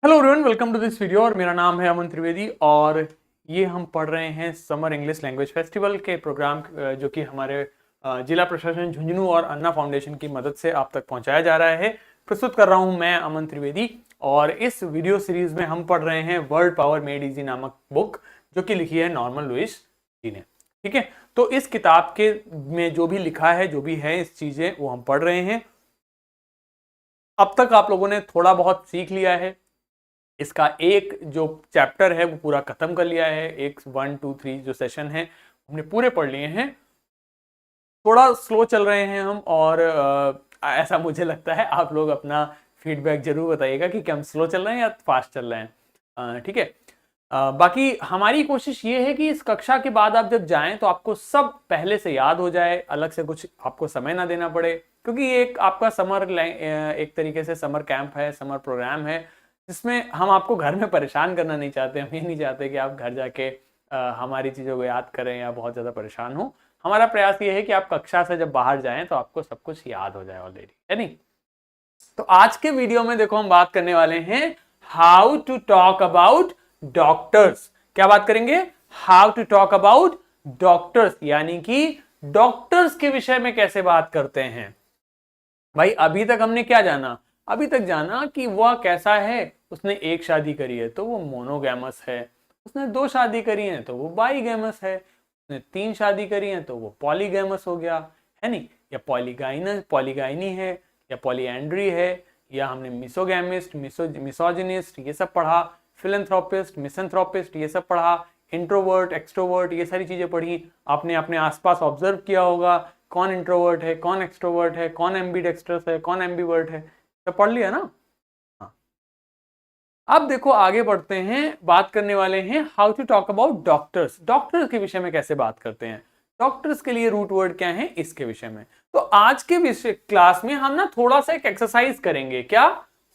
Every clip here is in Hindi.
Hello everyone, welcome to this video. और मेरा नाम है अमन त्रिवेदी और ये हम पढ़ रहे हैं समर इंग्लिश लैंग्वेज फेस्टिवल के प्रोग्राम जो कि हमारे जिला प्रशासन झुंझुनू और अन्ना फाउंडेशन की मदद से आप तक पहुंचाया जा रहा है। प्रस्तुत कर रहा हूं मैं अमन त्रिवेदी और इस वीडियो सीरीज में हम पढ़ रहे हैं वर्ल्ड पावर मेड इजी नामक बुक जो कि लिखी है नॉर्मन लुइस जी ने। ठीक है, तो इस किताब के में जो भी लिखा है, जो भी है इस चीजें, वो हम पढ़ रहे हैं। अब तक आप लोगों ने थोड़ा बहुत सीख लिया है। इसका एक जो चैप्टर है वो पूरा खत्म कर लिया है। एक 1, 2, 3 जो सेशन है हमने पूरे पढ़ लिए हैं। थोड़ा स्लो चल रहे हैं हम और ऐसा मुझे लगता है। आप लोग अपना फीडबैक जरूर बताइएगा कि हम स्लो चल रहे हैं या फास्ट चल रहे हैं। ठीक है। बाकी हमारी कोशिश ये है कि इस कक्षा के बाद आप जब जाएं तो आपको सब पहले से याद हो जाए, अलग से कुछ आपको समय ना देना पड़े, क्योंकि ये एक आपका एक तरीके से समर कैंप है, समर प्रोग्राम है, जिसमें हम आपको घर में परेशान करना नहीं चाहते। हम ये नहीं चाहते कि आप घर जाके हमारी चीज़ों को याद करें या बहुत ज़्यादा परेशान हो। हमारा प्रयास ये है कि आप कक्षा से जब बाहर जाएं तो आपको सब कुछ याद हो जाए ऑलरेडी, है नहीं। तो आज के वीडियो में देखो हम बात करने वाले हैं how to talk about doctors. क्या बात करेंगे? How to talk about doctors, यानी कि डॉक्टर्स के विषय में कैसे बात करते हैं। भाई अभी तक हमने क्या जाना? अभी तक जाना कि वह कैसा है। उसने एक शादी करी है तो वो मोनोगैमस है, उसने 2 शादी करी है तो वो बाईगैमस है, उसने 3 शादी करी है तो वो पॉलीगैमस हो गया, है नहीं। या पॉलीगाइनी है, या पॉलीएंड्री है, या हमने मिसोगैमिस्ट, मिसोजिनिस्ट ये सब पढ़ा, फिलैंथ्रोपिस्ट, मिसैंथ्रोपिस्ट ये सब पढ़ा, इंट्रोवर्ट, एक्सट्रोवर्ट ये सारी चीजें पढ़ी। आपने अपने आसपास ऑब्जर्व किया होगा कौन इंट्रोवर्ट है, कौन एक्सट्रोवर्ट है, कौन एम्बीडेक्स्ट्रस है, कौन एम्बीवर्ट है, तो पढ़ लिया ना। हाँ। अब देखो आगे बढ़ते हैं, बात करने वाले हैं how to talk about doctors. Doctors के विषय में कैसे बात करते हैं, डॉक्टर्स के लिए रूट वर्ड क्या है, इसके विषय में। तो आज के विषय क्लास में हम ना थोड़ा सा एक एक्सरसाइज करेंगे। क्या?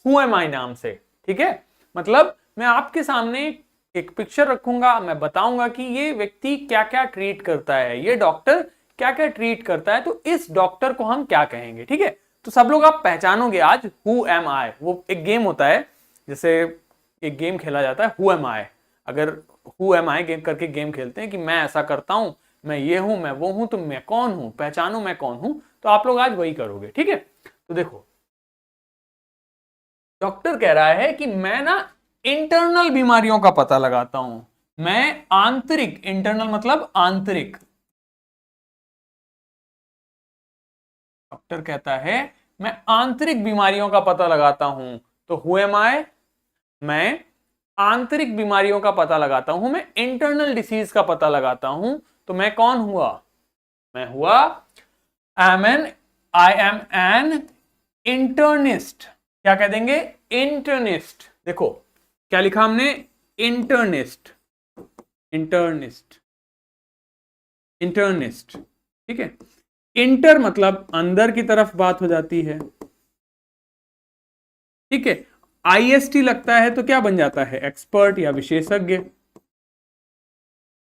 हु एम आई नाम से। ठीक है, मतलब मैं आपके सामने एक पिक्चर रखूंगा, मैं बताऊंगा कि ये व्यक्ति क्या क्या ट्रीट करता है, ये डॉक्टर क्या क्या ट्रीट करता है, तो इस डॉक्टर को हम क्या कहेंगे। ठीक है, तो सब लोग आप पहचानोगे आज हु एम आई। वो एक गेम होता है, जैसे एक गेम खेला जाता है हु एम आई। अगर हु एम आई गेम करके गेम खेलते हैं कि मैं ऐसा करता हूं, मैं ये हूं, मैं वो हूं, तो मैं कौन हूं, पहचानो मैं कौन हूं। तो आप लोग आज वही करोगे। ठीक है, तो देखो डॉक्टर कह रहा है कि मैं ना इंटरनल बीमारियों का पता लगाता हूं। मैं आंतरिक, इंटरनल मतलब आंतरिक। डॉक्टर कहता है मैं आंतरिक बीमारियों का पता लगाता हूं। तो हु एम आई? मैं आंतरिक बीमारियों का पता लगाता हूं, मैं इंटरनल डिसीज का पता लगाता हूं। तो मैं कौन हुआ? मैं हुआ आई एम एन इंटर्निस्ट। क्या कह देंगे? इंटर्निस्ट। देखो क्या लिखा हमने, इंटर्निस्ट, इंटर्निस्ट, इंटर्निस्ट। ठीक है, इंटर मतलब अंदर की तरफ बात हो जाती है। ठीक है, आईएसटी लगता है तो क्या बन जाता है? एक्सपर्ट या विशेषज्ञ।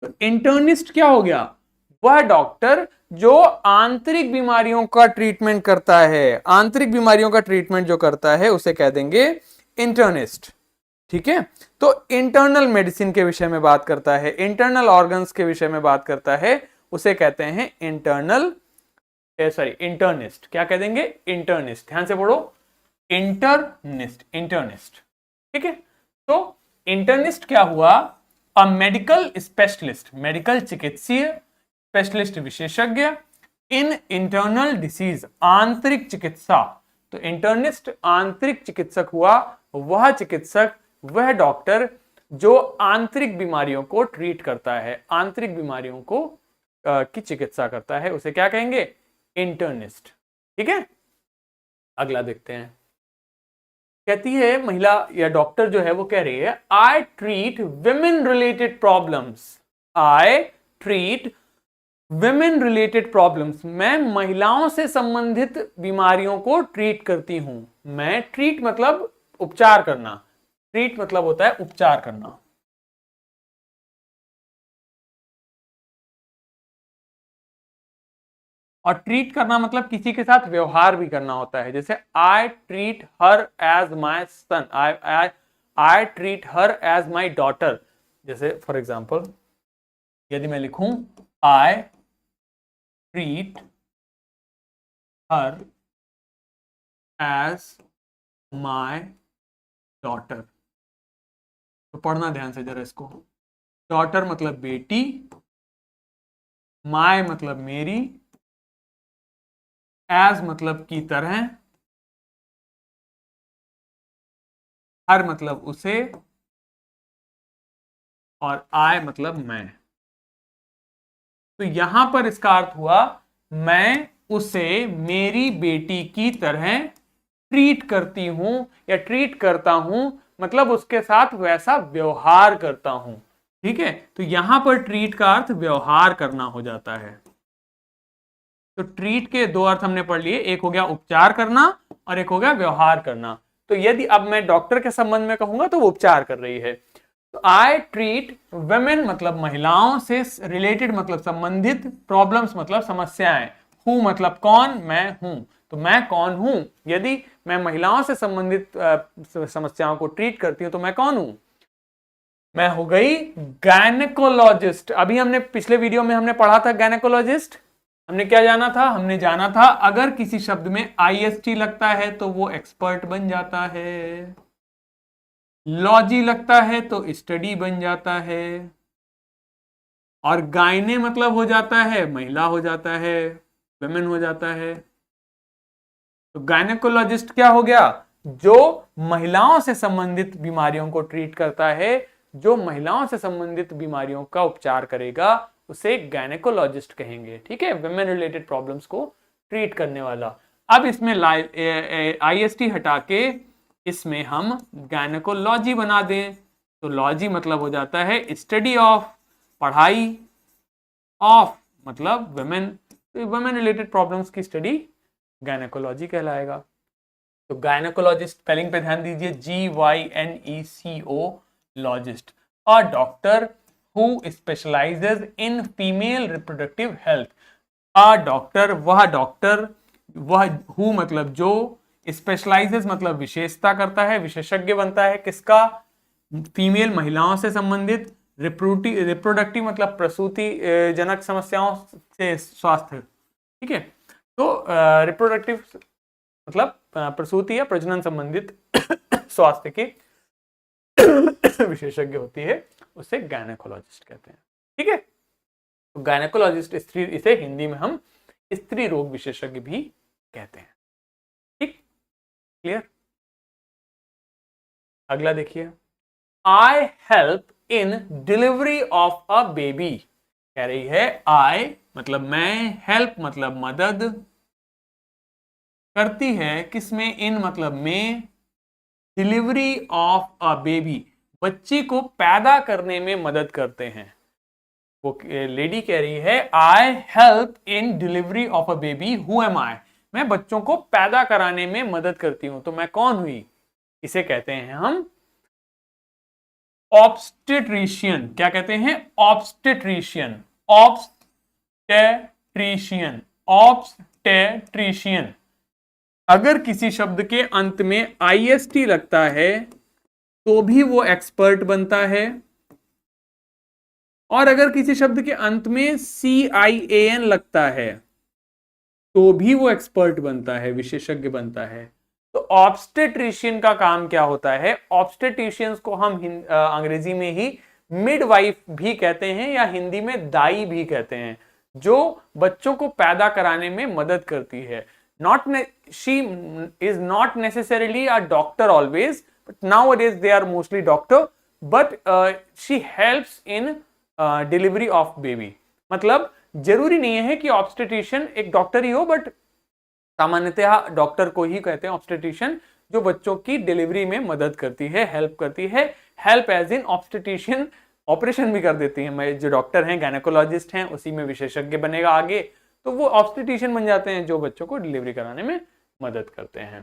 तो इंटर्निस्ट क्या हो गया? वह डॉक्टर जो आंतरिक बीमारियों का ट्रीटमेंट करता है। आंतरिक बीमारियों का ट्रीटमेंट जो करता है उसे कह देंगे इंटर्निस्ट। ठीक है, तो इंटरनल मेडिसिन के विषय में बात करता है, इंटरनल ऑर्गन्स के विषय में बात करता है, उसे कहते हैं इंटर्निस्ट। क्या कह देंगे? इंटर्निस्ट। ध्यान से पढ़ो, इंटर्निस्ट, इंटर्निस्ट। ठीक है, तो इंटर्निस्ट क्या हुआ? अ मेडिकल स्पेशलिस्ट, मेडिकल चिकित्सीय, स्पेशलिस्ट विशेषज्ञ, इन इंटरनल डिसीज, आंतरिक चिकित्सा। तो इंटर्निस्ट आंतरिक चिकित्सक हुआ, वह चिकित्सक, वह डॉक्टर जो आंतरिक बीमारियों को ट्रीट करता है, आंतरिक बीमारियों को की चिकित्सा करता है, उसे क्या कहेंगे? इंटर्निस्ट। ठीक है, अगला देखते हैं। कहती है महिला या डॉक्टर जो है वो कह रही है I treat women related problems. I treat women related problems. मैं महिलाओं से संबंधित बीमारियों को ट्रीट करती हूं। मैं ट्रीट मतलब उपचार करना, ट्रीट मतलब होता है उपचार करना। और ट्रीट करना मतलब किसी के साथ व्यवहार भी करना होता है। जैसे I treat her as my son, I treat her as my daughter. जैसे फॉर एग्जाम्पल यदि मैं लिखूं I treat her as my daughter, तो पढ़ना ध्यान से जरा इसको। डॉटर मतलब बेटी, माय मतलब मेरी, एज मतलब की तरह, हर मतलब उसे, और आई मतलब मैं। तो यहां पर इसका अर्थ हुआ मैं उसे मेरी बेटी की तरह ट्रीट करती हूं या ट्रीट करता हूं, मतलब उसके साथ वैसा व्यवहार करता हूं। ठीक है, तो यहां पर ट्रीट का अर्थ व्यवहार करना हो जाता है। तो ट्रीट के दो अर्थ हमने पढ़ लिए, एक हो गया उपचार करना और एक हो गया व्यवहार करना। तो यदि अब मैं डॉक्टर के संबंध में कहूंगा तो वो उपचार कर रही है। तो आई ट्रीट वुमेन मतलब महिलाओं से रिलेटेड मतलब संबंधित, प्रॉब्लम्स मतलब समस्याएं, हूं मतलब कौन, मैं हूं। तो मैं कौन हूं? यदि मैं महिलाओं से संबंधित समस्याओं को ट्रीट करती हूं तो मैं कौन हूं? मैं हो गई गायनेकोलॉजिस्ट। अभी हमने पिछले वीडियो में हमने पढ़ा था गायनेकोलॉजिस्ट। हमने क्या जाना था? हमने जाना था अगर किसी शब्द में आईएसटी लगता है तो वो एक्सपर्ट बन जाता है, लॉजी लगता है तो स्टडी बन जाता है, और गायने मतलब हो जाता है महिला हो जाता है, वुमेन हो जाता है। तो गायनेकोलॉजिस्ट क्या हो गया? जो महिलाओं से संबंधित बीमारियों को ट्रीट करता है, जो महिलाओं से संबंधित बीमारियों का उपचार करेगा उसे गायनेकोलॉजिस्ट कहेंगे। ठीक है, वुमेन रिलेटेड प्रॉब्लम्स को ट्रीट करने वाला। अब इसमें आईएसटी हटा के इसमें हम गायनेकोलॉजी बना दें तो लॉजी मतलब हो जाता है स्टडी ऑफ, पढ़ाई, ऑफ मतलब वुमेन, तो वुमेन रिलेटेड प्रॉब्लम्स की स्टडी गायनेकोलॉजी कहलाएगा। तो गायनेकोलॉजिस्ट स्पेलिंग पे ध्यान दीजिए, GYNECO लॉजिस्ट, a doctor who specialises in female reproductive health. A doctor, वह हु मतलब जो, स्पेशलाइजेज मतलब विशेषता करता है, विशेषज्ञ बनता है किसका? फीमेल महिलाओं से संबंधित, रिप्रोडक्टिव मतलब प्रसूति जनक समस्याओं से स्वास्थ्य। ठीक है, तो रिप्रोडक्टिव मतलब प्रसूति या प्रजनन संबंधित स्वास्थ्य की विशेषज्ञ होती है, उसे गायनेकोलॉजिस्ट कहते हैं। ठीक है, तो गायनेकोलॉजिस्ट स्त्री, इसे हिंदी में हम स्त्री रोग विशेषज्ञ भी कहते हैं। ठीक, क्लियर? अगला देखिए, आई help in delivery of a baby. कह रही है आई मतलब मैं, हेल्प मतलब मदद करती है किसमें? इन मतलब में, डिलीवरी ऑफ अ बेबी बच्चे को पैदा करने में मदद करते हैं। वो लेडी कह रही है I help in delivery of a baby, who am I? मैं बच्चों को पैदा कराने में मदद करती हूं। तो मैं कौन हुई? इसे कहते हैं हम ऑब्स्टेट्रिशियन। क्या कहते हैं? Obstetrician, obstetrician, obstetrician. अगर किसी शब्द के अंत में आईएसटी लगता है तो भी वो एक्सपर्ट बनता है, और अगर किसी शब्द के अंत में CIAN लगता है तो भी वो एक्सपर्ट बनता है, विशेषज्ञ बनता है। तो ऑब्स्टेट्रिशियन का काम क्या होता है? ऑब्स्टेट्रिशियंस को हम अंग्रेजी में ही मिडवाइफ भी कहते हैं या हिंदी में दाई भी कहते हैं, जो बच्चों को पैदा कराने में मदद करती है। She is not necessarily a doctor always, but nowadays they are mostly doctor, but she helps in delivery of baby। मतलब जरूरी नहीं है कि ऑब्स्टेट्रिशियन एक डॉक्टर ही हो, बट सामान्यतः डॉक्टर को ही कहते हैं ऑब्स्टेट्रिशियन, जो बच्चों की डिलीवरी में मदद करती है, हेल्प करती है। Help as in obstetrician operation भी कर देती है। जो डॉक्टर हैं गायनेकोलॉजिस्ट हैं, उसी में विशेषज्ञ बनेगा आगे, तो वो ऑब्स्टेट्रिशियन बन जाते हैं जो बच्चों को डिलीवरी कराने में मदद करते हैं।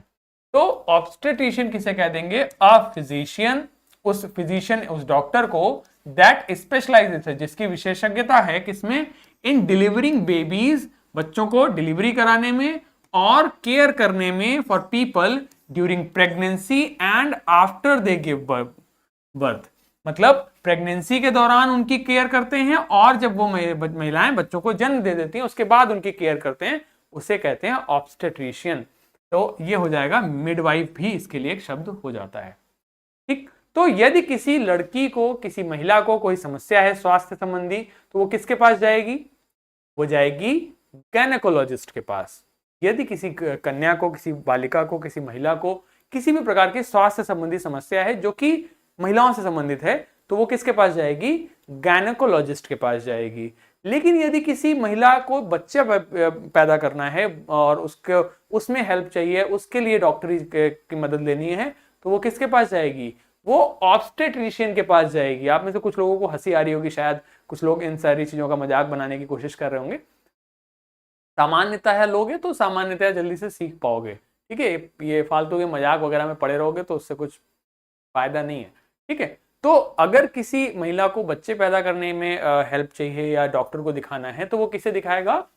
तो ऑब्स्टेट्रिशियन किसे कह देंगे? अ फिजिशियन, उस फिजिशियन, उस डॉक्टर को दैट स्पेशलाइजेस है, जिसकी विशेषज्ञता है किसमें? इन डिलीवरिंग बेबीज, बच्चों को डिलीवरी कराने में और केयर करने में, for people during pregnancy and after they give birth. Birth, मतलब प्रेगनेंसी के दौरान उनकी केयर करते हैं, और जब वो महिलाएं बच्चों को जन्म दे देती हैं उसके बाद उनकी केयर करते हैं, उसे कहते हैं ऑब्स्टेट्रिशियन। तो ये हो जाएगा, मिडवाइफ भी इसके लिए एक शब्द हो जाता है। ठीक, तो यदि किसी लड़की को, किसी महिला को कोई समस्या है स्वास्थ्य संबंधी, तो वो किसके पास जाएगी? वो जाएगी गायनेकोलॉजिस्ट के पास। यदि किसी कन्या को, किसी बालिका को, किसी महिला को किसी भी प्रकार की स्वास्थ्य संबंधी समस्या है जो कि महिलाओं से संबंधित है, तो वो किसके पास जाएगी? गायनेकोलॉजिस्ट के पास जाएगी। लेकिन यदि किसी महिला को बच्चा पैदा करना है और उसके उसमें हेल्प चाहिए, उसके लिए डॉक्टरी की मदद लेनी है, तो वो किसके पास जाएगी? वो ऑब्स्टेट्रिशियन के पास जाएगी। आप में से कुछ लोगों को हंसी आ रही होगी, शायद कुछ लोग इन सारी चीजों का मजाक बनाने की कोशिश कर रहे होंगे। सामान्यतः लोगे तो सामान्यतः जल्दी से सीख पाओगे, ठीक है। ये फालतू के मजाक वगैरह में पड़े रहोगे तो उससे कुछ फायदा नहीं है, ठीक है। तो अगर किसी महिला को बच्चे पैदा करने में हेल्प चाहिए या डॉक्टर को दिखाना है, तो वो किसे दिखाएगा?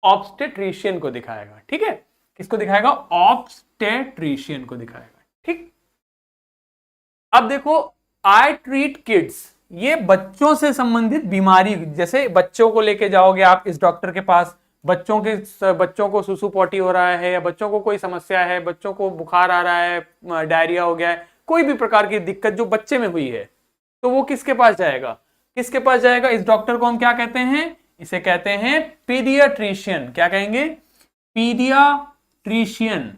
ऑब्स्टेट्रिशियन को दिखाएगा, ठीक है। किसको दिखाएगा? ऑब्स्टेट्रिशियन को दिखाएगा, ठीक। अब देखो, आई ट्रीट किड्स, ये बच्चों से संबंधित बीमारी, जैसे बच्चों को लेके जाओगे आप इस डॉक्टर के पास, बच्चों को सुसु पॉटी हो रहा है, या बच्चों को कोई समस्या है, बच्चों को बुखार आ रहा है, डायरिया हो गया है, कोई भी प्रकार की दिक्कत जो बच्चे में हुई है, तो वो किसके पास जाएगा? किसके पास जाएगा? इस डॉक्टर को हम क्या कहते हैं? इसे कहते हैं पीडियाट्रिशियन। क्या कहेंगे? पीडियाट्रिशियन।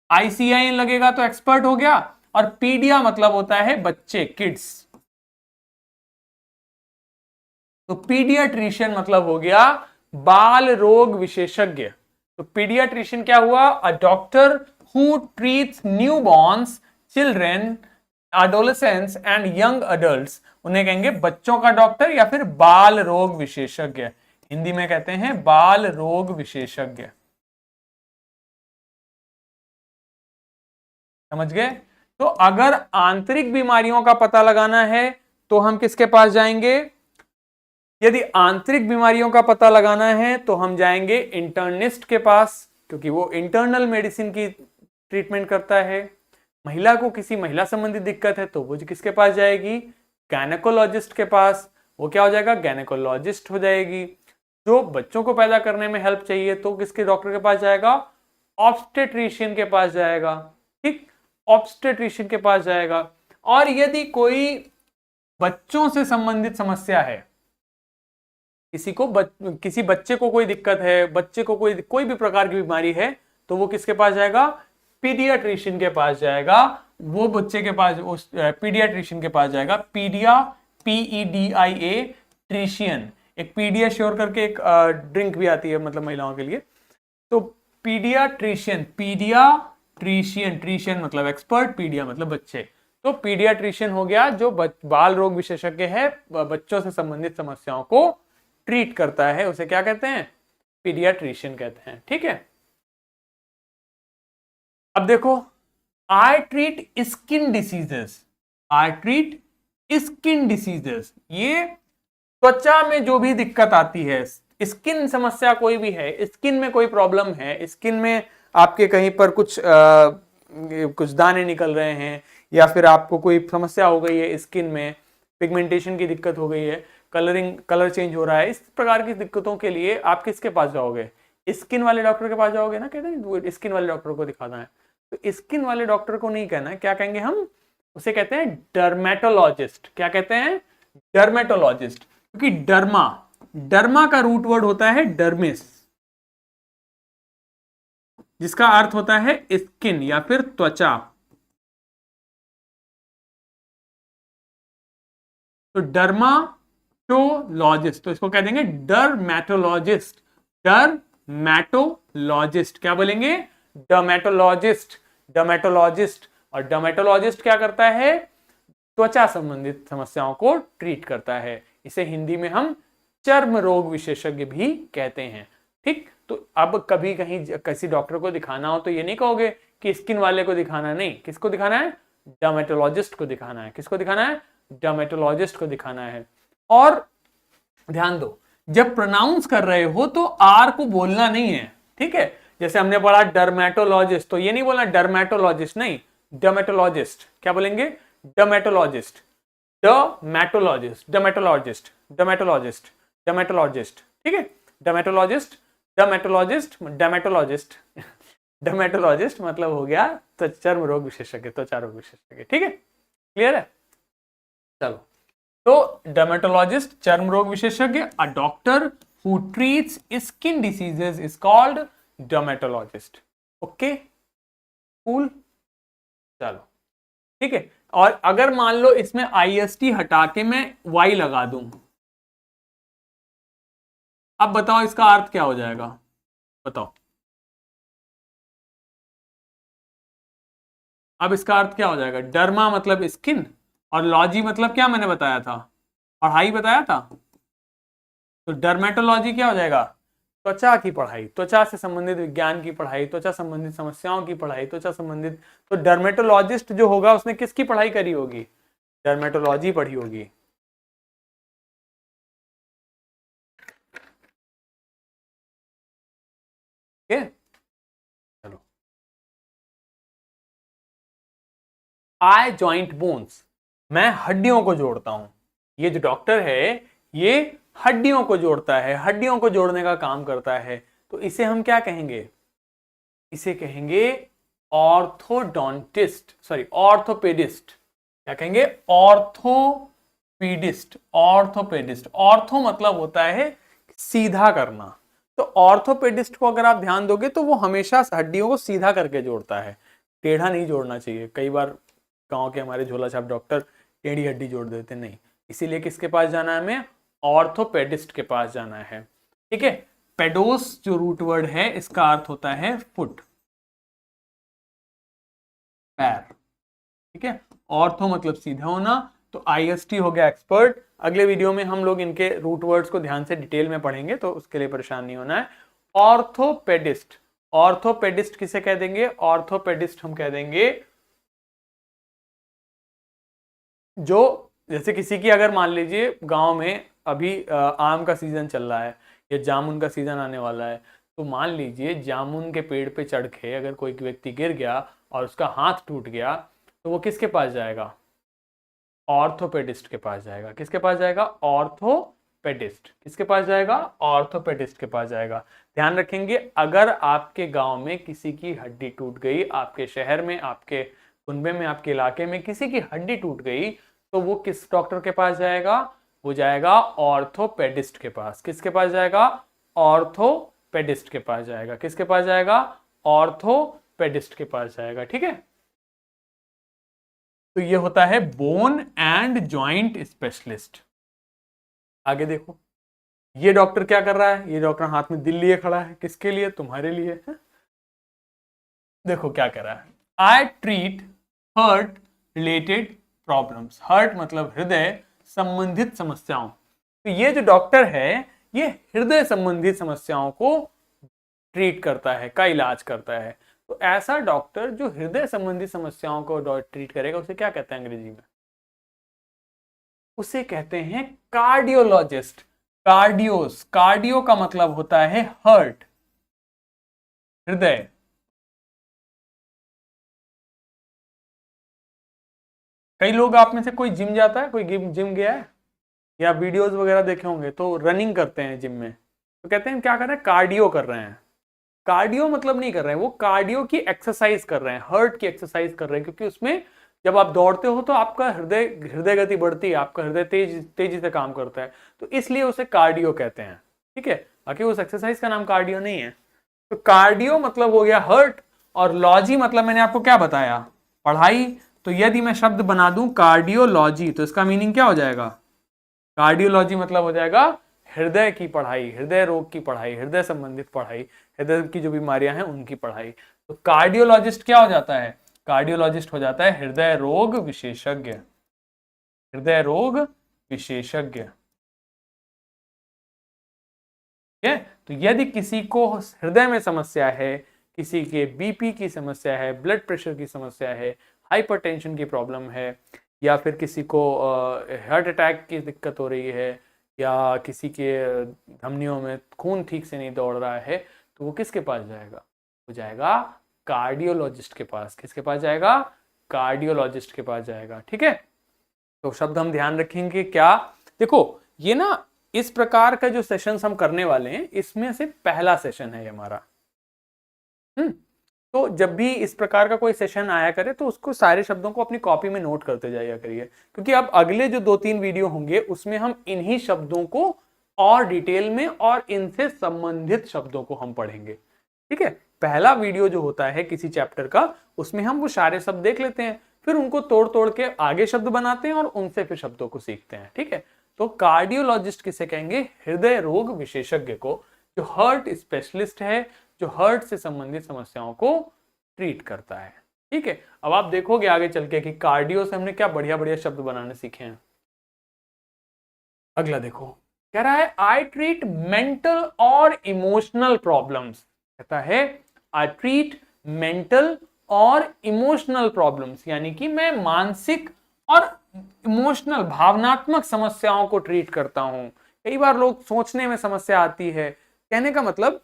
ICIN लगेगा तो एक्सपर्ट हो गया, और पीडिया मतलब होता है बच्चे, किड्स। तो पीडियाट्रिशियन मतलब हो गया बाल रोग विशेषज्ञ। तो पीडियाट्रिशियन क्या हुआ? A doctor who treats newborn's, children, adolescents and young adults. उन्हें कहेंगे बच्चों का डॉक्टर या फिर बाल रोग विशेषज्ञ। हिंदी में कहते हैं बाल रोग विशेषज्ञ। समझ गए? तो अगर आंतरिक बीमारियों का पता लगाना है तो हम किसके पास जाएंगे? यदि आंतरिक बीमारियों का पता लगाना है तो हम जाएंगे इंटर्निस्ट के पास, क्योंकि वो इंटरनल मेडिसिन की ट्रीटमेंट करता है। महिला को किसी महिला संबंधी दिक्कत है तो वो किसके पास जाएगी? गायनेकोलॉजिस्ट के पास। वो क्या हो जाएगा? गायनेकोलॉजिस्ट हो जाएगी। जो बच्चों को पैदा करने में हेल्प चाहिए तो किसके डॉक्टर के पास जाएगा? ऑब्स्टेट्रिशियन के पास जाएगा, ठीक, ऑब्स्टेट्रिशियन के पास जाएगा। और यदि कोई बच्चों से संबंधित समस्या है, किसी बच्चे को कोई दिक्कत है, बच्चे को कोई भी प्रकार की बीमारी है, तो वो किसके पास जाएगा? पीडियाट्रिशियन के पास जाएगा। वो बच्चे के पास, उस पीडियाट्रिशियन के पास जाएगा। पीडिया, PEDIA ट्रिशियन। एक पीडियाश्योर करके एक ड्रिंक भी आती है, मतलब महिलाओं के लिए। तो पीडियाट्रिशियन, ट्रिशियन मतलब एक्सपर्ट, पीडिया मतलब बच्चे। तो पीडियाट्रिशियन हो गया जो बाल रोग विशेषज्ञ है, बच्चों से संबंधित समस्याओं को ट्रीट करता है, उसे क्या कहते हैं? पीडियाट्रिशियन कहते हैं, ठीक है। अब देखो, I treat skin diseases. I treat skin diseases, ये त्वचा में जो भी दिक्कत आती है, स्किन समस्या कोई भी है, स्किन में कोई प्रॉब्लम है, स्किन में आपके कहीं पर कुछ दाने निकल रहे हैं, या फिर आपको कोई समस्या हो गई है स्किन में, पिगमेंटेशन की दिक्कत हो गई है, कलर चेंज हो रहा है, इस प्रकार की दिक्कतों के लिए आप किसके पास जाओगे? स्किन वाले डॉक्टर के पास जाओगे ना। कहते हैं स्किन वाले डॉक्टर को दिखाना है, तो स्किन वाले डॉक्टर को नहीं कहना है, क्या कहेंगे हम? उसे कहते हैं डर्मेटोलॉजिस्ट। क्या कहते हैं? डर्मेटोलॉजिस्ट। क्योंकि डर्मा का रूट वर्ड होता है डर्मिस, जिसका अर्थ होता है स्किन या फिर त्वचा। तो डर्माटोलॉजिस्ट, तो इसको कह देंगे डर्मेटोलॉजिस्ट। डर्मेटोलॉजिस्ट क्या बोलेंगे? डर्मेटोलॉजिस्ट। और डर्मेटोलॉजिस्ट क्या करता है? त्वचा संबंधित समस्याओं को ट्रीट करता है। इसे हिंदी में हम चर्म रोग विशेषज्ञ भी कहते हैं, ठीक। तो अब कभी कहीं किसी डॉक्टर को दिखाना हो तो ये नहीं कहोगे कि स्किन वाले को दिखाना, नहीं, किसको दिखाना है? डर्मेटोलॉजिस्ट को दिखाना है। किसको दिखाना है? डर्मेटोलॉजिस्ट को दिखाना है। और ध्यान दो, जब प्रोनाउंस कर रहे हो तो आर को बोलना नहीं है, ठीक है। जैसे हमने पढ़ा डर्मेटोलॉजिस्ट, तो ये नहीं बोलना डर्मेटोलॉजिस्ट, नहीं, डर्मेटोलॉजिस्ट। क्या बोलेंगे? Dermatologist. Dermatologist, dermatologist, dermatologist, dermatologist, ठीक है, डर्मेटोलॉजिस्ट, डर्मेटोलॉजिस्ट, डर्मेटोलॉजिस्ट, डर्मेटोलॉजिस्ट मतलब हो गया तो चर्म रोग विशेषज्ञ, त्वचा रोग विशेषज्ञ, ठीक है, क्लियर है। चलो, तो डर्मेटोलॉजिस्ट चर्म रोग विशेषज्ञ, a doctor who treats skin diseases is called dermatologist. Okay, cool, चलो ठीक है। और अगर मान लो इसमें IST हटा के मैं Y लगा दूं, अब बताओ इसका अर्थ क्या हो जाएगा, बताओ अब इसका अर्थ क्या हो जाएगा। डर्मा मतलब स्किन, और लॉजी मतलब क्या मैंने बताया था, पढ़ाई बताया था, तो डर्मेटोलॉजी क्या हो जाएगा, त्वचा की पढ़ाई, त्वचा से संबंधित विज्ञान की पढ़ाई, त्वचा संबंधित समस्याओं की पढ़ाई, त्वचा संबंधित। तो डर्मेटोलॉजिस्ट जो होगा उसने किसकी पढ़ाई करी होगी, डर्मेटोलॉजी पढ़ी होगी। ठीक है, चलो, आई जॉइंट बोन्स, मैं हड्डियों को जोड़ता हूं। ये जो डॉक्टर है ये हड्डियों को जोड़ता है, हड्डियों को जोड़ने का काम करता है, तो इसे हम क्या कहेंगे, इसे कहेंगे ऑर्थोडोंटिस्ट, सॉरी ऑर्थोपेडिस्ट। क्या कहेंगे, ऑर्थोपेडिस्ट, ऑर्थोपेडिस्ट। ऑर्थो मतलब होता है सीधा करना, तो ऑर्थोपेडिस्ट को अगर आप ध्यान दोगे तो वो हमेशा हड्डियों को सीधा करके जोड़ता है, टेढ़ा नहीं जोड़ना चाहिए। कई बार गांव के हमारे झोला छाप डॉक्टर टेढ़ी हड्डी जोड़ देते, नहीं, इसीलिए किसके पास जाना है, हमें ऑर्थोपेडिस्ट के पास जाना है। ठीक है, पेडोस जो रूट वर्ड है इसका अर्थ होता है फुट, पैर। ठीक है, ऑर्थो मतलब सीधा होना, तो IST हो गया एक्सपर्ट। अगले वीडियो में हम लोग इनके रूट वर्ड्स को ध्यान से डिटेल में पढ़ेंगे, तो उसके लिए परेशान नहीं होना है। ऑर्थोपेडिस्ट, ऑर्थोपेडिस्ट किसे कह देंगे, ऑर्थोपेडिस्ट हम कह देंगे जो, जैसे किसी की अगर मान लीजिए गांव में अभी आम का सीजन चल रहा है या जामुन का सीजन आने वाला है, तो मान लीजिए जामुन के पेड़ पे चढ़ के अगर कोई व्यक्ति गिर गया और उसका हाथ टूट गया, तो वो किसके पास जाएगा, ऑर्थोपेडिस्ट के पास जाएगा। किसके पास जाएगा, ऑर्थोपेडिस्ट, किसके पास जाएगा, ऑर्थोपेडिस्ट के पास जाएगा। ध्यान रखेंगे, अगर आपके गांव में किसी की हड्डी टूट गई, आपके शहर में, आपके कुनबे में, आपके इलाके में किसी की हड्डी टूट गई, तो वो किस डॉक्टर के पास जाएगा, वो जाएगा ऑर्थोपेडिस्ट के पास। किसके पास जाएगा, ऑर्थोपेडिस्ट के पास जाएगा। किसके पास जाएगा, ऑर्थोपेडिस्ट के पास जाएगा। ठीक है, तो ये होता है बोन एंड जॉइंट स्पेशलिस्ट। आगे देखो, ये डॉक्टर क्या कर रहा है, ये डॉक्टर हाथ में दिल लिए खड़ा है, किसके लिए, तुम्हारे लिए है? देखो क्या कर रहा है, I treat heart related problems. Heart मतलब हृदय संबंधित समस्याओं, तो ये जो डॉक्टर है ये हृदय संबंधित समस्याओं को ट्रीट करता है, का इलाज करता है। तो ऐसा डॉक्टर जो हृदय संबंधी समस्याओं को ट्रीट करेगा उसे क्या कहते हैं अंग्रेजी में, उसे कहते हैं कार्डियोलॉजिस्ट। कार्डियोस, कार्डियो का मतलब होता है हार्ट, हृदय। कई लोग आप में से कोई जिम जाता है, कोई जिम गया है या वीडियोस वगैरह देखे होंगे, तो रनिंग करते हैं जिम में, तो कहते हैं क्या कर रहे हैं, कार्डियो कर रहे हैं। कार्डियो मतलब नहीं कर रहे हैं, वो कार्डियो की एक्सरसाइज कर रहे हैं, हार्ट की एक्सरसाइज कर रहे हैं, क्योंकि उसमें जब आप दौड़ते हो तो आपका हृदय हृदय गति बढ़ती है, आपका हृदय तेजी से काम करता है, तो इसलिए उसे कार्डियो कहते हैं। ठीक है, बाकी उस एक्सरसाइज का नाम कार्डियो नहीं है। तो कार्डियो मतलब हो गया हार्ट, और लॉजी मतलब मैंने आपको क्या बताया, पढ़ाई। तो यदि मैं शब्द बना दूं कार्डियोलॉजी, तो इसका मीनिंग क्या हो जाएगा, कार्डियोलॉजी मतलब हो जाएगा हृदय की पढ़ाई, हृदय रोग की पढ़ाई, हृदय संबंधित पढ़ाई, हृदय की जो बीमारियां हैं उनकी पढ़ाई। तो कार्डियोलॉजिस्ट क्या हो जाता है, कार्डियोलॉजिस्ट हो जाता है हृदय रोग विशेषज्ञ, हृदय रोग विशेषज्ञ। ठीक है, तो यदि किसी को हृदय में समस्या है, किसी के BP की समस्या है, ब्लड प्रेशर की समस्या है, हाइपरटेंशन की प्रॉब्लम है, या फिर किसी को हार्ट अटैक की दिक्कत हो रही है, या किसी के धमनियों में खून ठीक से नहीं दौड़ रहा है, तो वो किसके पास जाएगा, वो जाएगा कार्डियोलॉजिस्ट के पास। किसके पास जाएगा, कार्डियोलॉजिस्ट के पास जाएगा। ठीक है, तो शब्द हम ध्यान रखेंगे क्या, देखो ये ना इस प्रकार का जो सेशंस हम करने वाले हैं इसमें से पहला सेशन है ये हमारा। तो जब भी इस प्रकार का कोई सेशन आया करे तो उसको सारे शब्दों को अपनी कॉपी में नोट करते जाया करिए, क्योंकि अब अगले जो 2-3 वीडियो होंगे उसमें हम इन्हीं शब्दों को और डिटेल में और इनसे संबंधित शब्दों को हम पढ़ेंगे। ठीक है, पहला वीडियो जो होता है किसी चैप्टर का उसमें हम वो सारे शब्द देख लेते हैं, फिर उनको तोड़ तोड़ के आगे शब्द बनाते हैं और उनसे फिर शब्दों को सीखते हैं। ठीक है, तो कार्डियोलॉजिस्ट किसे कहेंगे, हृदय रोग विशेषज्ञ को, जो हार्ट स्पेशलिस्ट है, जो हार्ट से संबंधित समस्याओं को ट्रीट करता है। ठीक है, अब आप देखोगे आगे चल के कि कार्डियो से हमने क्या बढ़िया बढ़िया शब्द बनाने सीखे हैं। अगला देखो, कह रहा है आई ट्रीट मेंटल और इमोशनल प्रॉब्लम्स। कहता है आई ट्रीट मेंटल और इमोशनल प्रॉब्लम्स, यानी कि मैं मानसिक और इमोशनल भावनात्मक समस्याओं को ट्रीट करता हूं। कई बार लोग सोचने में समस्या आती है, कहने का मतलब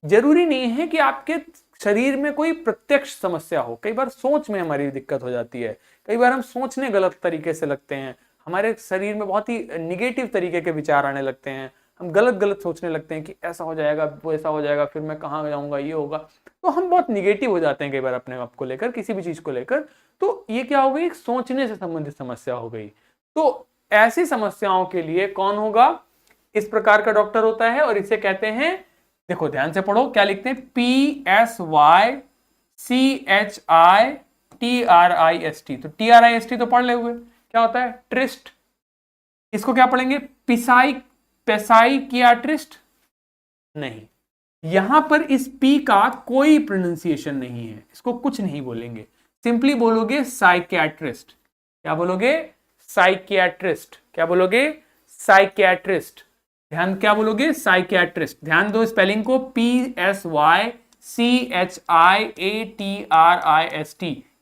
जरूरी नहीं है कि आपके शरीर में कोई प्रत्यक्ष समस्या हो, कई बार सोच में हमारी दिक्कत हो जाती है, कई बार हम सोचने गलत तरीके से लगते हैं, हमारे शरीर में बहुत ही निगेटिव तरीके के विचार आने लगते हैं, हम गलत गलत सोचने लगते हैं कि ऐसा हो जाएगा वो ऐसा हो जाएगा, फिर मैं कहाँ जाऊंगा, ये होगा, तो हम बहुत निगेटिव हो जाते हैं कई बार अपने आप को लेकर, किसी भी चीज को लेकर। तो ये क्या हो गई, एक सोचने से संबंधित समस्या हो गई। तो ऐसी समस्याओं के लिए कौन होगा, इस प्रकार का डॉक्टर होता है, और इसे कहते हैं, देखो ध्यान से पढ़ो क्या लिखते हैं, PSYCHITRIST। तो TRIST तो पढ़ ले हुए, क्या होता है, ट्रिस्ट। इसको क्या पढ़ेंगे, पिसाई पेसाइकियाट्रिस्ट नहीं, यहां पर इस पी का कोई प्रोनाउंसिएशन नहीं है, इसको कुछ नहीं बोलेंगे, सिंपली बोलोगे साइकियाट्रिस्ट। क्या बोलोगे, साइकियाट्रिस्ट। क्या बोलोगे, साइकियाट्रिस्ट। ध्यान, क्या बोलोगे, साइकियाट्रिस्ट। ध्यान दो स्पेलिंग को, PSYCHIATRIST।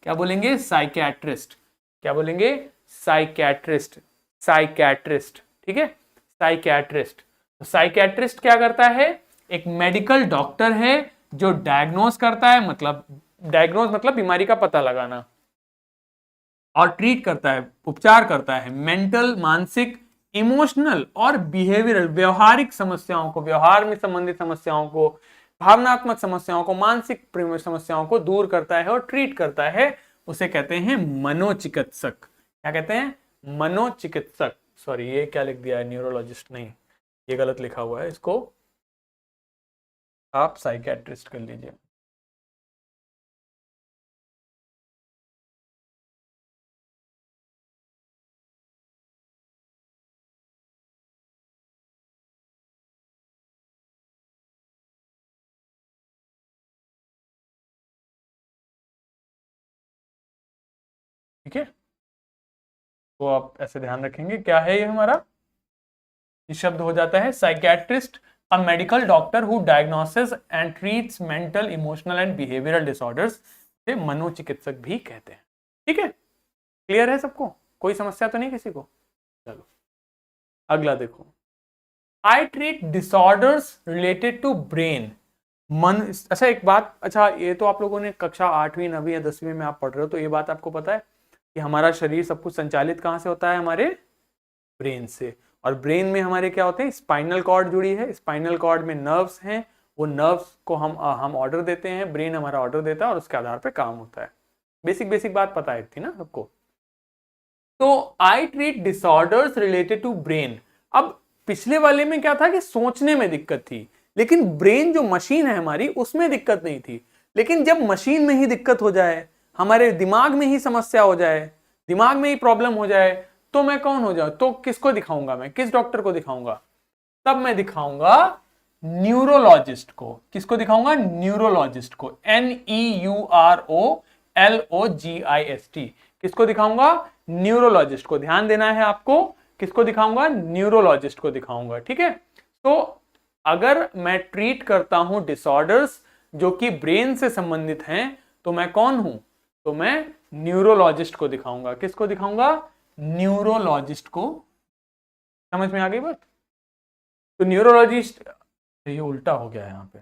क्या बोलेंगे, साइकियाट्रिस्ट। क्या बोलेंगे, साइकियाट्रिस्ट, साइकियाट्रिस्ट। ठीक है, साइकियाट्रिस्ट। तो साइकियाट्रिस्ट क्या करता है, एक मेडिकल डॉक्टर है जो डायग्नोस करता है, मतलब डायग्नोस मतलब बीमारी का पता लगाना, और ट्रीट करता है, उपचार करता है मेंटल मानसिक, इमोशनल और बिहेवियरल व्यवहारिक समस्याओं को, व्यवहार में संबंधित समस्याओं को, भावनात्मक समस्याओं को, मानसिक समस्याओं को दूर करता है और ट्रीट करता है। उसे कहते हैं मनोचिकित्सक। क्या कहते हैं, मनोचिकित्सक। सॉरी, ये क्या लिख दिया है, न्यूरोलॉजिस्ट नहीं, ये गलत लिखा हुआ है, इसको आप साइकियाट्रिस्ट कर लीजिए। ठीक है, तो आप ऐसे ध्यान रखेंगे, क्या है ये हमारा, ये शब्द हो जाता है psychiatrist, a medical doctor who diagnosis and treats mental emotional and behavioural disorders, से मनोचिकित्सक भी कहते हैं। ठीक है, क्लियर है सबको, कोई समस्या तो नहीं किसी को। चलो अगला देखो, I treat disorders related to brain, मन। अच्छा एक बात, अच्छा ये तो आप लोगों ने कक्षा 8वीं 9वीं या 10वीं में आप पढ़ रहे हो, तो ये बात आपको पता है कि हमारा शरीर सब कुछ संचालित कहां से होता है, हमारे ब्रेन से। और ब्रेन में हमारे क्या होते हैं, स्पाइनल कॉर्ड जुड़ी है, स्पाइनल कॉर्ड में नर्व्स हैं, वो नर्व्स को हम ऑर्डर देते हैं, ब्रेन हमारा ऑर्डर देता है और उसके आधार पे काम होता है। बेसिक बेसिक बात पता है थी ना सबको। तो I treat disorders related to brain. अब पिछले वाले में क्या था कि सोचने में दिक्कत थी, लेकिन ब्रेन जो मशीन है हमारी उसमें दिक्कत नहीं थी। लेकिन जब मशीन में ही दिक्कत हो जाए, हमारे दिमाग में ही समस्या हो जाए, दिमाग में ही प्रॉब्लम हो जाए, तो मैं कौन हो जाऊं, तो किसको दिखाऊंगा, मैं किस डॉक्टर को दिखाऊंगा, तब मैं दिखाऊंगा न्यूरोलॉजिस्ट को। किसको दिखाऊंगा, न्यूरोलॉजिस्ट को, NEUROLOGIST। किसको दिखाऊंगा, न्यूरोलॉजिस्ट को। ध्यान देना है आपको, किसको दिखाऊंगा, न्यूरोलॉजिस्ट को दिखाऊंगा। ठीक है, तो अगर मैं ट्रीट करता हूं डिसऑर्डर्स जो कि ब्रेन से संबंधित हैं, तो मैं कौन हूं, तो मैं न्यूरोलॉजिस्ट को दिखाऊंगा। किसको दिखाऊंगा, न्यूरोलॉजिस्ट को। समझ में आ गई बात। तो न्यूरोलॉजिस्ट, ये उल्टा हो गया है यहाँ पे।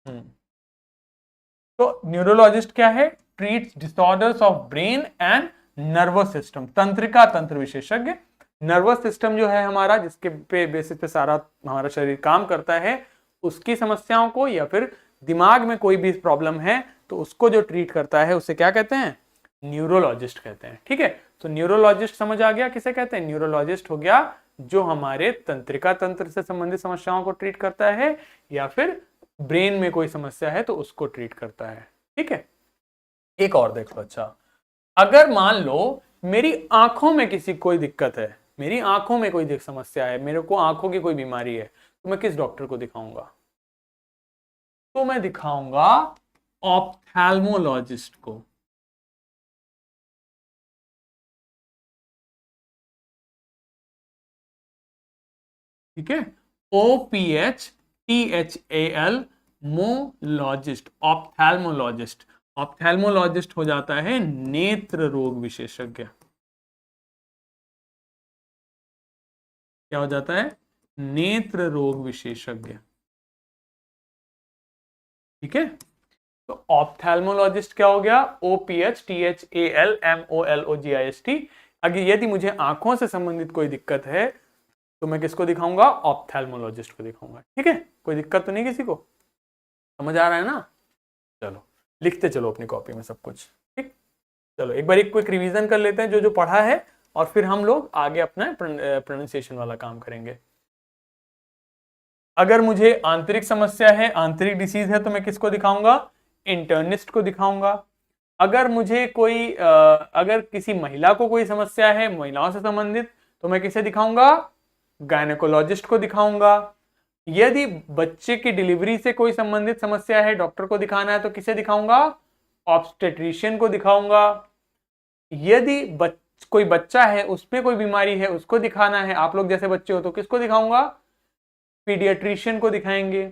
तो न्यूरोलॉजिस्ट क्या है? Treats disorders of brain and nervous system, तंत्रिका तंत्र विशेषज्ञ। नर्वस सिस्टम जो है हमारा, जिसके पे बेसिस पे सारा हमारा शरीर काम करता है, उसकी समस्याओं को, या फिर दिमाग में कोई भी प्रॉब्लम है तो उसको जो ट्रीट करता है उसे क्या कहते हैं? न्यूरोलॉजिस्ट कहते हैं। ठीक है, तो न्यूरोलॉजिस्ट समझ आ गया किसे कहते हैं? न्यूरोलॉजिस्ट हो गया जो हमारे तंत्रिका तंत्र से संबंधित समस्याओं को ट्रीट करता है, या फिर ब्रेन में कोई समस्या है तो उसको ट्रीट करता है। ठीक है, एक और देख लो। अच्छा, अगर मान लो मेरी आंखों में किसी कोई दिक्कत है, मेरी आंखों में कोई समस्या है, मेरे को आंखों की कोई बीमारी है, तो मैं किस डॉक्टर को दिखाऊंगा? तो मैं दिखाऊंगा ऑप्थेल्मोलॉजिस्ट को। ठीक है, OPHTHAL मोलॉजिस्ट, ऑप्थेल्मोलॉजिस्ट। ऑप्थेल्मोलॉजिस्ट हो जाता है नेत्र रोग विशेषज्ञ। क्या हो जाता है? नेत्र रोग विशेषज्ञ। ठीक है, तो ऑप्थेल्मोलॉजिस्ट क्या हो गया? OPHTHALMOLOGIST। अगर यदि मुझे आंखों से संबंधित कोई दिक्कत है तो मैं किसको दिखाऊंगा? ऑप्थेल्मोलॉजिस्ट को दिखाऊंगा। ठीक है, कोई दिक्कत तो नहीं किसी को? समझ आ रहा है ना? चलो लिखते चलो अपनी कॉपी में सब कुछ। ठीक, चलो एक बार एक क्विक रिवीजन कर लेते हैं जो जो पढ़ा है, और फिर हम लोग आगे अपना प्रोनाउंसिएशन वाला काम करेंगे। अगर मुझे आंतरिक समस्या है, आंतरिक डिसीज है, तो मैं किसको दिखाऊंगा? इंटर्निस्ट को दिखाऊंगा। अगर मुझे कोई अगर किसी महिला को कोई समस्या है, महिलाओं से संबंधित, तो मैं किसे दिखाऊंगा? गायनेकोलॉजिस्ट को दिखाऊंगा। यदि बच्चे की डिलीवरी से कोई संबंधित समस्या है, डॉक्टर को दिखाना है, तो किसे दिखाऊंगा? ऑब्स्टेट्रिशियन को दिखाऊंगा। यदि कोई बच्चा है, उसमें कोई बीमारी है, उसको दिखाना है, आप लोग जैसे बच्चे हो, तो किसको दिखाऊंगा? पीडियाट्रिशियन को दिखाएंगे।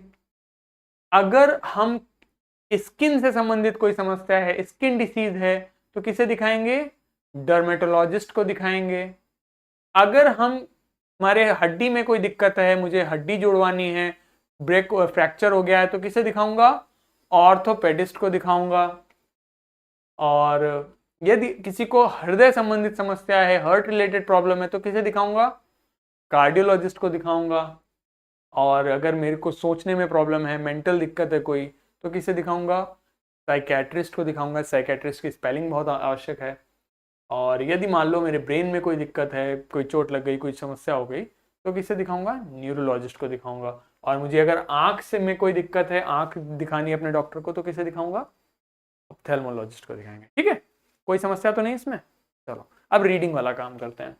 अगर हम स्किन से संबंधित कोई समस्या है, स्किन डिसीज है, तो किसे दिखाएंगे? डर्मेटोलॉजिस्ट को दिखाएंगे। अगर हम हमारे हड्डी में कोई दिक्कत है, मुझे हड्डी जुड़वानी है, ब्रेक फ्रैक्चर हो गया है, तो किसे दिखाऊंगा? ऑर्थोपेडिस्ट को दिखाऊंगा। और यदि किसी को हृदय संबंधित समस्या है, हार्ट रिलेटेड प्रॉब्लम है, तो किसे दिखाऊंगा? कार्डियोलॉजिस्ट को दिखाऊंगा। और अगर मेरे को सोचने में प्रॉब्लम है, मेंटल दिक्कत है कोई, तो किसे दिखाऊंगा? साइकेट्रिस्ट को दिखाऊंगा। साइकेट्रिस्ट की स्पेलिंग बहुत आवश्यक है। और यदि मान लो मेरे ब्रेन में कोई दिक्कत है, कोई चोट लग गई, कोई समस्या हो गई, तो किसे दिखाऊंगा? न्यूरोलॉजिस्ट को दिखाऊंगा। और मुझे अगर आंख से में कोई दिक्कत है, आंख दिखानी है अपने डॉक्टर को, तो किसे दिखाऊंगा? ऑप्थेल्मोलॉजिस्ट को दिखाएंगे। ठीक है, कोई समस्या तो नहीं इसमें? चलो अब रीडिंग वाला काम करते हैं।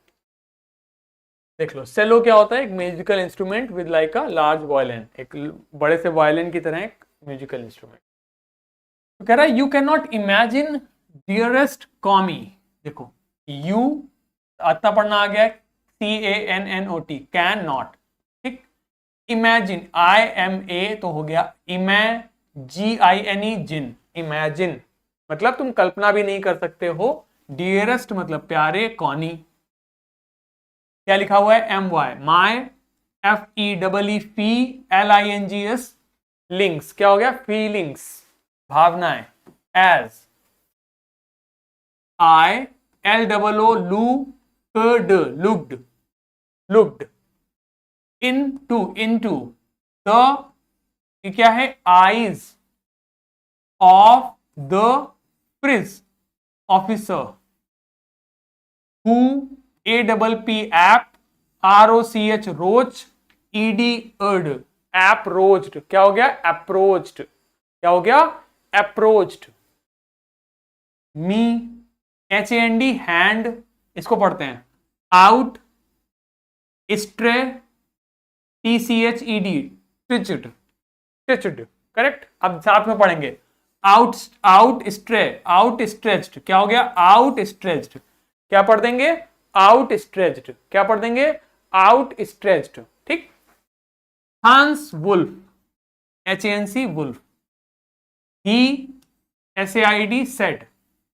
देख लो, सेलो क्या होता है? एक musical instrument with like a large violin, एक बड़े से वायलिन की तरह एक म्यूजिकल इंस्ट्रूमेंट। तो कह रहा है you can not imagine dearest Connie. देखो, यू आता पढ़ना आ गया है, CANNOT, कैन नॉट। ठीक, इमेजिन, IMA तो हो गया GINE, जिन, इमेजिन मतलब तुम कल्पना भी नहीं कर सकते हो। डियरेस्ट मतलब प्यारे, कॉनी क्या लिखा हुआ है? MY, माई, FELLINGS, लिंक्स क्या हो गया? फीलिंग्स, भावनाएं। As, ILOO, looked, looked. Into the, क्या है? Eyes of the prince officer, who, APP, app, ROCH, roach, ED, ed, approached. क्या हो गया? अप्रोच्ड। क्या हो गया? अप्रोच्ड। मी, HAND, हैंड, इसको पढ़ते हैं out, stray, TCHED, stitched, stitched. Correct. अब साथ में पढ़ेंगे आउट स्ट्रे, आउट स्ट्रेच्ड। क्या हो गया? Out stretched. क्या पढ़ देंगे? Out stretched. क्या पढ़ देंगे? Out stretched. ठीक। हांस वुल्फ, HANC, वुल्फ। ही, SAID, सेड,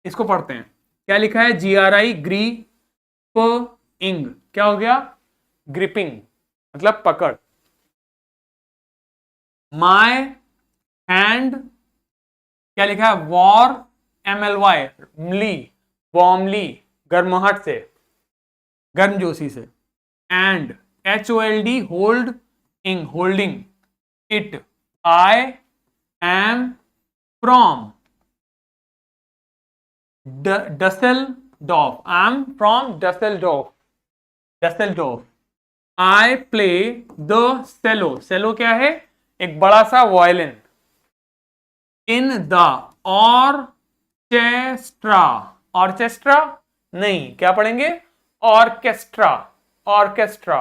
इसको पढ़ते हैं। क्या लिखा है? GRI, ग्री, इंग। क्या हो गया? ग्रिपिंग मतलब पकड़। माय हैंड क्या लिखा है, वॉर MLY, मली, वार्मली, गर्माहट से, गर्मजोशी से, एंड HOLD, होल्ड, इंग, holding, it, I am from Dusseldorf, I am from Dusseldorf, Dusseldorf. I play the cello, cello क्या है, एक बड़ा सा violin, in the orchestra, orchestra नहीं, क्या पढ़ेंगे, ऑर्केस्ट्रा, ऑर्केस्ट्रा,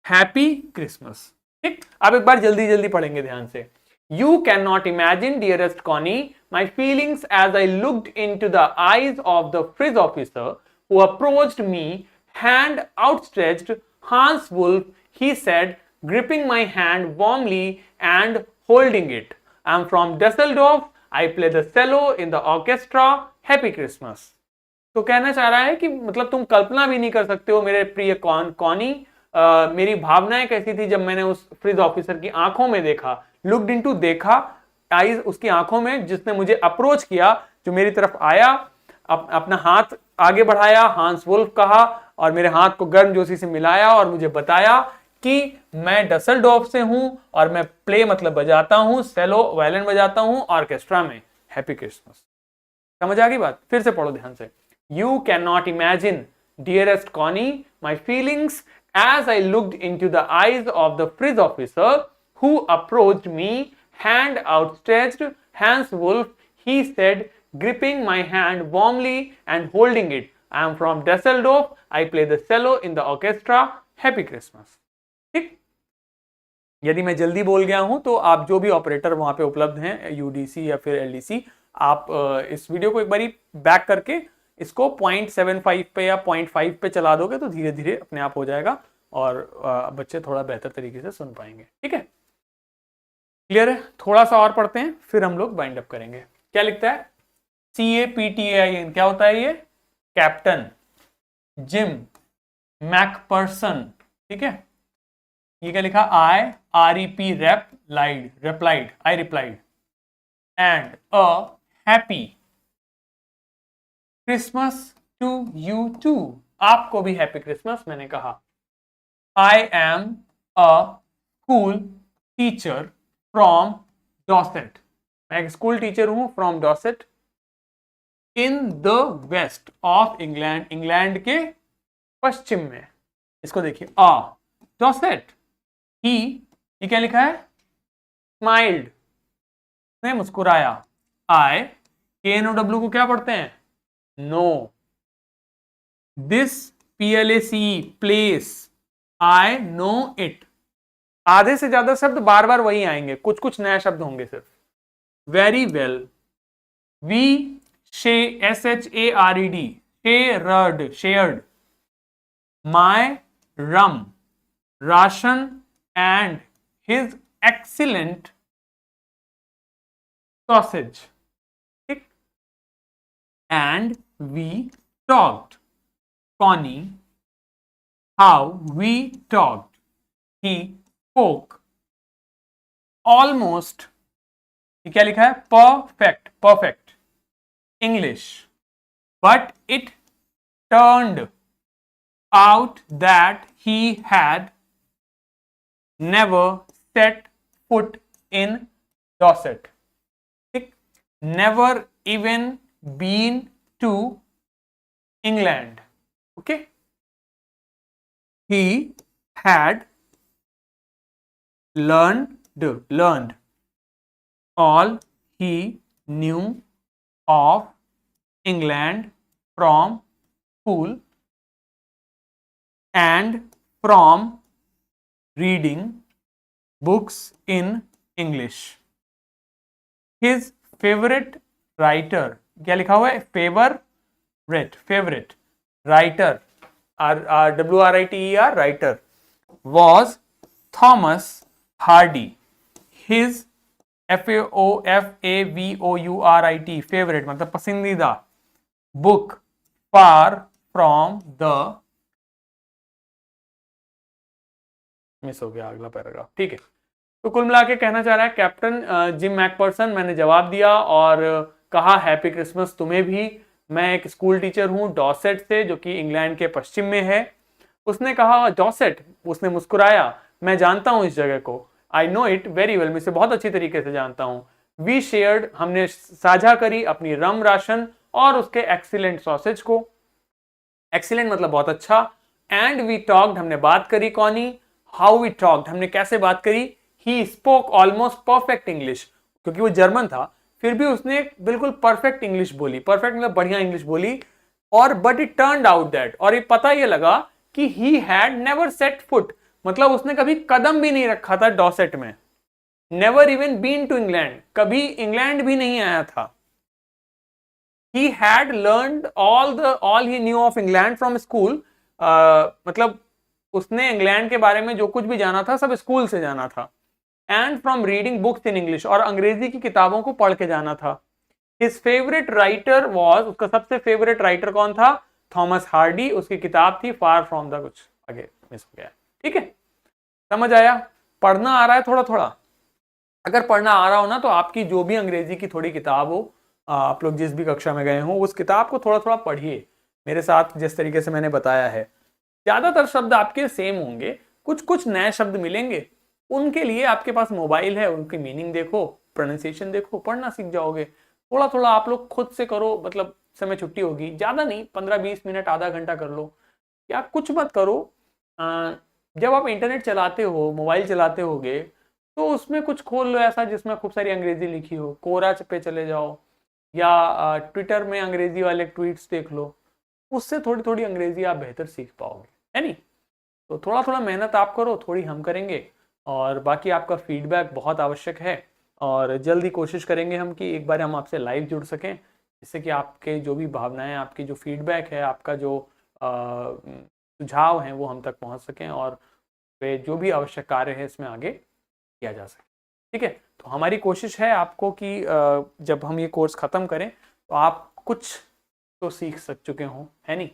हैप्पी क्रिसमस। ठीक, अब एक बार जल्दी जल्दी पढ़ेंगे ध्यान से। You cannot imagine, dearest Connie, my feelings as I looked into the eyes of the frizz officer who approached me, hand outstretched. Hans Wolf, he said, gripping my hand warmly and holding it. I am from Dusseldorf. I play the cello in the orchestra. Happy Christmas. तो कहना चाह रहा है कि मतलब तुम कल्पना भी नहीं कर सकते हो मेरे प्रिय कॉनी, मेरी भावनाएं कैसी थी जब मैंने उस फ्रिज ऑफिसर की आंखों में देखा, लुक्ड इनटू देखा, आईज उसकी आंखों में, जिसने मुझे अप्रोच किया, जो मेरी तरफ आया, अपना हाथ आगे बढ़ाया, हांस वुल्फ कहा, और मेरे हाथ को गर्मजोशी से मिलाया और मुझे बताया कि मैं डसेल्डॉर्फ से हूं और मैं प्ले मतलब बजाता हूं, सेलो वायलिन बजाता हूं ऑर्केस्ट्रा में। Happy Christmas. समझ आ गई बात? फिर से पढ़ो ध्यान से। You can not imagine, dearest Connie, my feelings as I looked into the eyes of the frizz officer who approached me, hand outstretched. Hans Wolf, he said, gripping my hand warmly and holding it. I am from Dusseldorf. I play the cello in the orchestra. Happy Christmas. ठीक, यदि मैं जल्दी बोल गया हूं तो आप जो भी ऑपरेटर वहां पे उपलब्ध हैं, UDC या फिर LDC, आप इस वीडियो को एक बारी बैक करके इसको 0.75 पे या 0.5 पे चला दोगे तो धीरे धीरे अपने आप हो जाएगा और बच्चे थोड़ा बेहतर तरीके से सुन पाएंगे। ठीक है, क्लियर है? थोड़ा सा और पढ़ते हैं फिर हम लोग बाइंड अप करेंगे। क्या लिखता है, CAPTAIN, क्या होता है ये, कैप्टन, जिम, मैकपर्सन। ठीक है, ये क्या लिखा, REP, replied, I replied, and a happy Christmas to you too, आपको भी हैप्पी क्रिसमस मैंने कहा। I am a school teacher from Dorset, मैं एक स्कूल टीचर हूं from Dorset, in the west of England, England के पश्चिम में। इसको देखिए, डॉसेट, ही क्या लिखा है, स्माइल्ड, ने मुस्कुराया। I, KNOW को क्या पढ़ते हैं, no, this PLACE, place, I know it। आधे से ज्यादा शब्द बार बार वही आएंगे, कुछ कुछ नया शब्द होंगे सिर्फ। Very well, we, SHARED, shared, my rum, ration, and his excellent sausage. ठीक, and we talked, Connie, how we talked, he spoke almost, ये क्या लिखा है, perfect English, but it turned out that he had never set foot in Dorset, never even been to England. Okay, he had learned all he knew of England from school and from reading books in English. His favorite writer, क्या लिखा हुआ है, favorite writer, WRITER, writer, was Thomas Hardy. His FAVOURIT, favorite मतलब पसंदीदा, book, far from the, miss हो गया अगला पैराग्राफ। ठीक है, तो कुल मिला के कहना चाह रहा है कैप्टन जिम मैकपर्सन, मैंने जवाब दिया और कहा हैप्पी क्रिसमस तुम्हें भी। मैं एक स्कूल टीचर हूँ डॉसेट से, जो कि इंग्लैंड के पश्चिम में है। उसने कहा डॉसेट, उसने मुस्कुराया, मैं जानता हूँ इस जगह को, I know it very well, मैं इसे बहुत अच्छी तरीके से जानता हूँ। वी शेयर्ड, हमने साझा करी अपनी रम राशन और उसके एक्सीलेंट सॉसेज को। एक्सीलेंट मतलब बहुत अच्छा। एंड वी टॉक्ड, हमने बात करी। कौनी? हाउ वी टॉक्ड, हमने कैसे बात करी। He spoke almost perfect English, क्योंकि वो जर्मन था फिर भी उसने बिल्कुल परफेक्ट इंग्लिश बोली। परफेक्ट मतलब बढ़िया इंग्लिश बोली। और but it turned out that, और ये पता ये लगा कि he had never set foot, मतलब उसने कभी कदम भी नहीं रखा था डॉसेट में। Never even been to England, कभी इंग्लैंड भी नहीं आया था। He had learned all he knew of England from school, मतलब उसने इंग्लैंड के बारे में जो कुछ भी जाना था सब स्कूल से जाना था। And from reading books in English, और अंग्रेजी की किताबों को पढ़ के जाना था। हिज फेवरेट राइटर वॉज, उसका सबसे फेवरेट राइटर कौन था? Thomas Hardy. उसकी किताब थी फार फ्रॉम द, कुछ आगे मिस हो गया। ठीक है, समझ आया? पढ़ना आ रहा है थोड़ा थोड़ा? अगर पढ़ना आ रहा हो ना तो आपकी जो भी अंग्रेजी की थोड़ी किताब हो, आप लोग जिस भी कक्षा में गए हो, उस किताब को थोड़ा थोड़ा पढ़िए मेरे साथ, जिस तरीके से मैंने बताया है। ज्यादातर शब्द आपके सेम होंगे, कुछ कुछ नए शब्द मिलेंगे। उनके लिए आपके पास मोबाइल है, उनकी मीनिंग देखो, प्रोनाउंसिएशन देखो, पढ़ना सीख जाओगे। थोड़ा थोड़ा आप लोग खुद से करो, मतलब समय छुट्टी होगी, ज्यादा नहीं, 15-20 मिनट आधा घंटा कर लो, या कुछ मत करो। जब आप इंटरनेट चलाते हो, मोबाइल चलाते होगे, तो उसमें कुछ खोल लो ऐसा जिसमें खूब सारी अंग्रेजी लिखी हो, कोरा पे चले जाओ, या ट्विटर में अंग्रेजी वाले ट्वीट्स देख लो। उससे थोड़ी थोड़ी अंग्रेजी आप बेहतर सीख पाओगे, है नहीं? तो थोड़ा थोड़ा मेहनत आप करो, थोड़ी हम करेंगे, और बाकी आपका फीडबैक बहुत आवश्यक है। और जल्दी कोशिश करेंगे हम कि एक बार हम आपसे लाइव जुड़ सकें, जिससे कि आपके जो भी भावनाएं, आपकी जो फीडबैक है, आपका जो सुझाव हैं वो हम तक पहुंच सकें, और वे जो भी आवश्यक कार्य है इसमें आगे किया जा सके। ठीक है, तो हमारी कोशिश है आपको कि जब हम ये कोर्स ख़त्म करें तो आप कुछ तो सीख चुके हों, है नहीं?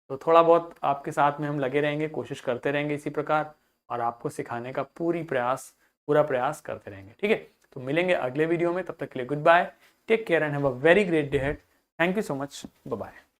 तो थोड़ा बहुत आपके साथ में हम लगे रहेंगे, कोशिश करते रहेंगे इसी प्रकार, और आपको सिखाने का पूरा प्रयास करते रहेंगे। ठीक है, तो मिलेंगे अगले वीडियो में, तब तक के लिए good bye, take care and have a very great day ahead. Thank you so much, bye bye.